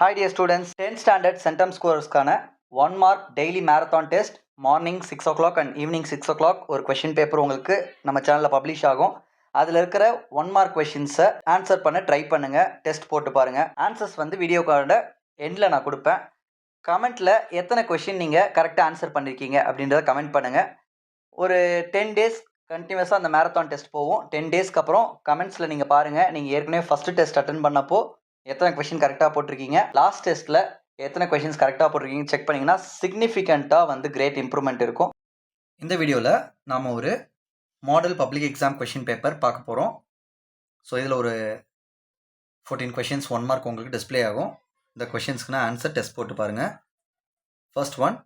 Hi dear students, 10th standard centum scorerஸ்க்கான 1 mark daily marathon test morning 6 o'clock and evening 6 o'clock ஒரு question paper உங்களுக்கு நம்ம சேனலில் publish ஆகும். அதில் இருக்கிற 1 mark கொஷின்ஸை ஆன்சர் பண்ண ட்ரை பண்ணுங்கள். டெஸ்ட் போட்டு பாருங்கள். ஆன்சர்ஸ் வந்து வீடியோ கார்டோட எண்டில் நான் கொடுப்பேன். கமெண்ட்டில் எத்தனை கொஷின் நீங்கள் கரெக்டாக ஆன்சர் பண்ணியிருக்கீங்க அப்படின்றத கமெண்ட் பண்ணுங்கள். ஒரு 10 days கண்டினியூஸாக அந்த மேரத்தான் டெஸ்ட் போகும். 10 daysக்கு அப்புறம் கமெண்ட்ஸில் நீங்கள் பாருங்கள். நீங்கள் ஏற்கனவே ஃபஸ்ட்டு டெஸ்ட் அட்டன் பண்ணப்போ எத்தனை கொஷின் கரெக்டாக போட்டிருக்கீங்க, லாஸ்ட் டெஸ்ட்டில் எத்தனை கொஷின்ஸ் கரெக்டாக போட்டிருக்கீங்க செக் பண்ணிங்கன்னா சிக்னிஃபிகண்ட்டாக வந்து கிரேட் இம்ப்ரூவ்மெண்ட் இருக்கும். இந்த வீடியோவில் நாம் ஒரு model public exam question paper பார்க்க போகிறோம். ஸோ இதில் ஒரு 14 கொஷின்ஸ் 1 mark உங்களுக்கு டிஸ்பிளே ஆகும். இந்த கொஷின்ஸ்க்குனா ஆன்சர் டெஸ்ட் போட்டு பாருங்கள். First one,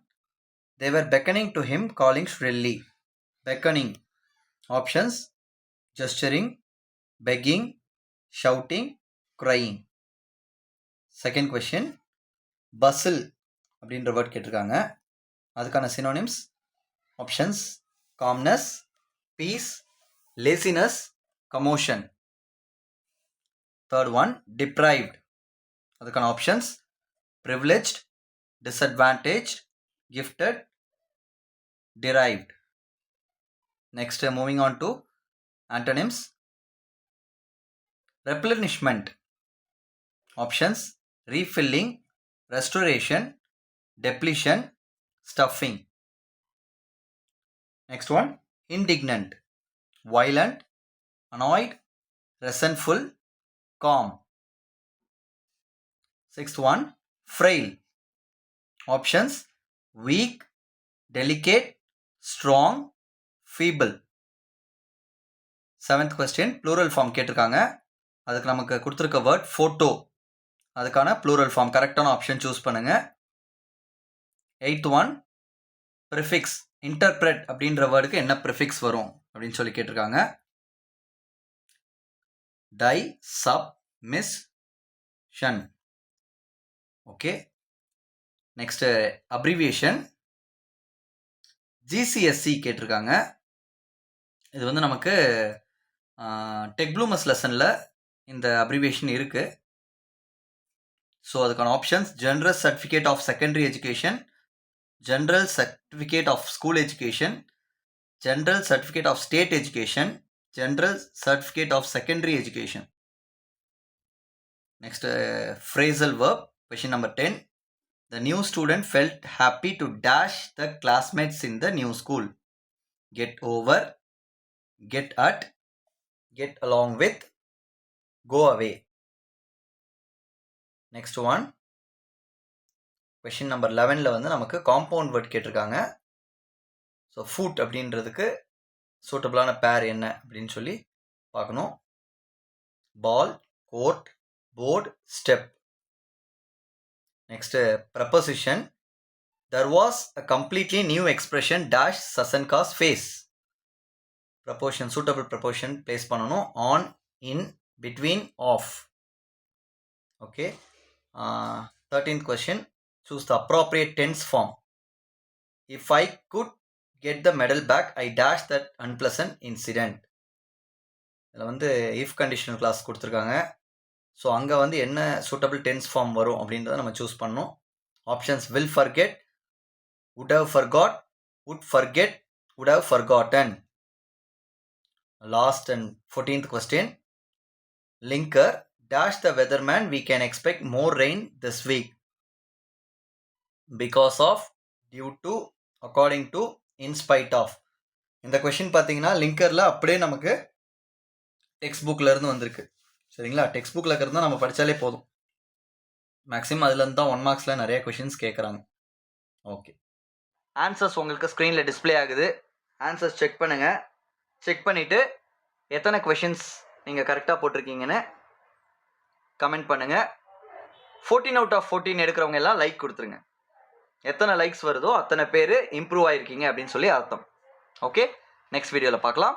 they were beckoning to him calling shrilly. beckoning options gesturing, begging, shouting, crying. Second question, bustle அப்படின்ற வேர்ட் கேட்டிருக்காங்க. அதுக்கான synonyms options calmness, peace, laziness, commotion. Third one, deprived. அதுக்கான options privileged, disadvantaged, gifted, derived. Next, moving on to antonyms. replenishment. Options refilling, restoration, depletion, stuffing. Next one, indignant, violent, annoyed, resentful, calm. Sixth one, frail. Options weak, delicate, strong, feeble. Seventh question, plural form கேட்டிருக்காங்க. அதுக்கு நமக்கு கொடுத்துருக்க word photo, அதுக்கான plural form கரெக்டான option choose பண்ணுங்க. Eighth one, prefix. Interpret அப்படின்ற வேர்டுக்கு என்ன ப்ரிஃபிக்ஸ் வரும் அப்படின்னு சொல்லி கேட்டிருக்காங்க. Di, sub, mis, tion. Okay. Next abbreviation GCSE கேட்டிருக்காங்க. இது வந்து நமக்கு டெக்ப்ளூமஸ் லெசனில் இந்த அப்ரிவியேஷன் இருக்குது. ஸோ அதுக்கான options general certificate of secondary education, general certificate of school education, general certificate of state education, general certificate of secondary education. Next phrasal verb, question number 10. The new student felt happy to dash the classmates in the new school. Get over, get at, get along with, go away. Next one, question number 11ல வந்து நமக்கு compound word கேட்டிருக்காங்க. So foot அப்படின்றதுக்கு சூட்டபிளான pair என்ன அப்படின்னு சொல்லி பார்க்கணும். Ball, court, board, step. Next preposition, there was a completely new expression dash Sasanka's face. Preposition, suitable preposition place பண்ணணும். On, in, between, of. Okay. 13th question, choose the appropriate tense form. If I could get the medal back, I dash that unpleasant incident. இதில் வந்து if conditional clause கொடுத்துருக்காங்க. So அங்கே வந்து என்ன suitable tense form வரும் அப்படின்றத நம்ம choose பண்ணணும். Options will forget, would have forgot, would forget, would have forgotten. Last and 14th question, linker dash the weatherman, we can expect more rain this week because of, due to, according to, in spite of. இந்த question பார்த்தீங்கன்னா லிங்கரில் அப்படியே நமக்கு text புக்கில் இருந்து வந்திருக்கு. சரிங்களா? Text புக்கில் இருக்கிறது தான் நம்ம படித்தாலே போதும். மேக்ஸிமம் அதுலேருந்து தான் 1 marksல நிறைய கொஷின்ஸ் கேட்குறாங்க. ஓகே. ஆன்சர்ஸ் உங்களுக்கு ஸ்க்ரீனில் டிஸ்பிளே ஆகுது. ஆன்சர்ஸ் செக் பண்ணுங்கள். செக் பண்ணிவிட்டு எத்தனை கொஷின்ஸ் நீங்கள் கரெக்டாக போட்டிருக்கீங்கன்னு கமெண்ட் பண்ணுங்கள். 14 out of 14 எடுக்கிறவங்க எல்லாம் லைக் கொடுத்துருங்க. எத்தனை லைக்ஸ் வருதோ அத்தனை பேர் இம்ப்ரூவ் ஆகிருக்கீங்க அப்படின்னு சொல்லி அர்த்தம். ஓகே, நெக்ஸ்ட் வீடியோவில் பார்க்கலாம்.